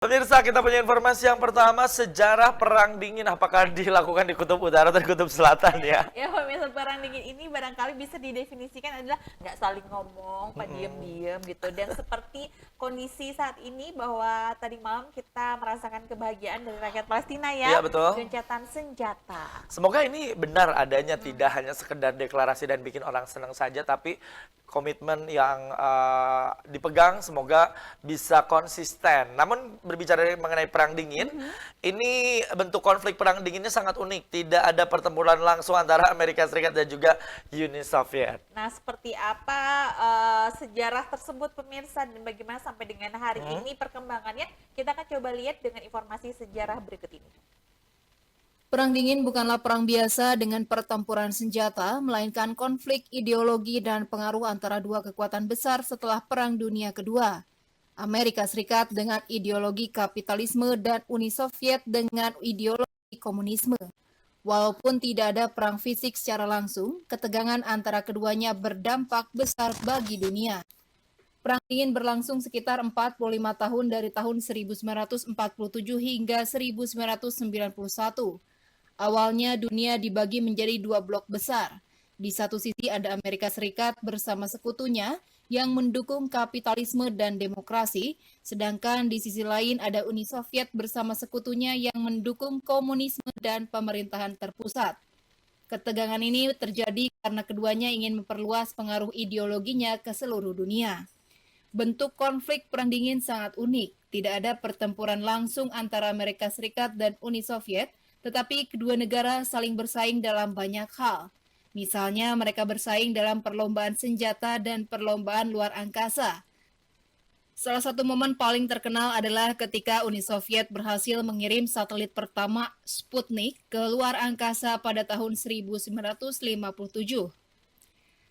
Pemirsa, kita punya informasi yang pertama, sejarah Perang Dingin apakah dilakukan di Kutub Utara atau di Kutub Selatan ya? Ya, pemirsa, perang dingin ini barangkali bisa didefinisikan adalah nggak saling ngomong, pak diem-diem gitu. Dan seperti kondisi saat ini bahwa tadi malam kita merasakan kebahagiaan dari rakyat Palestina Iya ya, betul. gencatan senjata. Semoga ini benar adanya, tidak hanya sekedar deklarasi dan bikin orang senang saja, tapi komitmen yang dipegang semoga bisa konsisten. Namun berbicara mengenai Perang Dingin, ini bentuk konflik Perang Dinginnya sangat unik. Tidak ada pertempuran langsung antara Amerika Serikat dan juga Uni Soviet. Nah, seperti apa sejarah tersebut pemirsa dan bagaimana sampai dengan hari ini perkembangannya? Kita akan coba lihat dengan informasi sejarah berikut ini. Perang dingin bukanlah perang biasa dengan pertempuran senjata, melainkan konflik ideologi dan pengaruh antara dua kekuatan besar setelah Perang Dunia Kedua. Amerika Serikat dengan ideologi kapitalisme dan Uni Soviet dengan ideologi komunisme. Walaupun tidak ada perang fisik secara langsung, ketegangan antara keduanya berdampak besar bagi dunia. Perang dingin berlangsung sekitar 45 tahun dari tahun 1947 hingga 1991. Awalnya dunia dibagi menjadi dua blok besar. Di satu sisi ada Amerika Serikat bersama sekutunya yang mendukung kapitalisme dan demokrasi, sedangkan di sisi lain ada Uni Soviet bersama sekutunya yang mendukung komunisme dan pemerintahan terpusat. Ketegangan ini terjadi karena keduanya ingin memperluas pengaruh ideologinya ke seluruh dunia. Bentuk konflik Perang Dingin sangat unik. Tidak ada pertempuran langsung antara Amerika Serikat dan Uni Soviet, tetapi kedua negara saling bersaing dalam banyak hal. Misalnya mereka bersaing dalam perlombaan senjata dan perlombaan luar angkasa. Salah satu momen paling terkenal adalah ketika Uni Soviet berhasil mengirim satelit pertama Sputnik ke luar angkasa pada tahun 1957.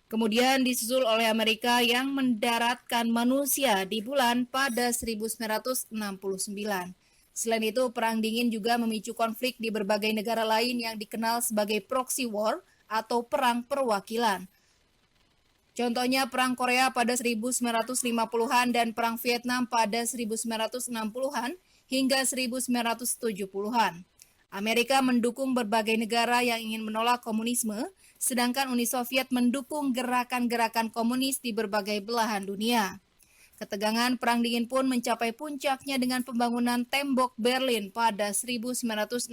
Kemudian disusul oleh Amerika yang mendaratkan manusia di bulan pada 1969. Selain itu, Perang Dingin juga memicu konflik di berbagai negara lain yang dikenal sebagai proxy war atau perang perwakilan. Contohnya Perang Korea pada 1950-an dan Perang Vietnam pada 1960-an hingga 1970-an. Amerika mendukung berbagai negara yang ingin menolak komunisme, sedangkan Uni Soviet mendukung gerakan-gerakan komunis di berbagai belahan dunia. Ketegangan Perang Dingin pun mencapai puncaknya dengan pembangunan tembok Berlin pada 1961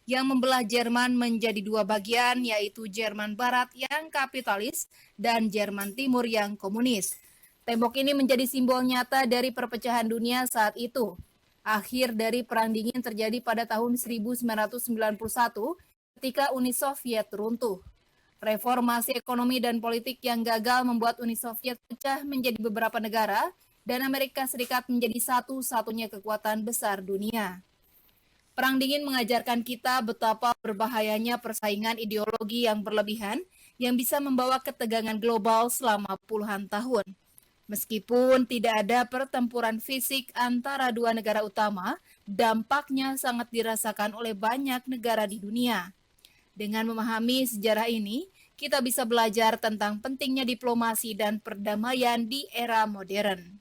yang membelah Jerman menjadi dua bagian, yaitu Jerman Barat yang kapitalis dan Jerman Timur yang komunis. Tembok ini menjadi simbol nyata dari perpecahan dunia saat itu. Akhir dari Perang Dingin terjadi pada tahun 1991 ketika Uni Soviet runtuh. Reformasi ekonomi dan politik yang gagal membuat Uni Soviet pecah menjadi beberapa negara dan Amerika Serikat menjadi satu-satunya kekuatan besar dunia. Perang Dingin mengajarkan kita betapa berbahayanya persaingan ideologi yang berlebihan yang bisa membawa ketegangan global selama puluhan tahun. Meskipun tidak ada pertempuran fisik antara dua negara utama, dampaknya sangat dirasakan oleh banyak negara di dunia. Dengan memahami sejarah ini, kita bisa belajar tentang pentingnya diplomasi dan perdamaian di era modern.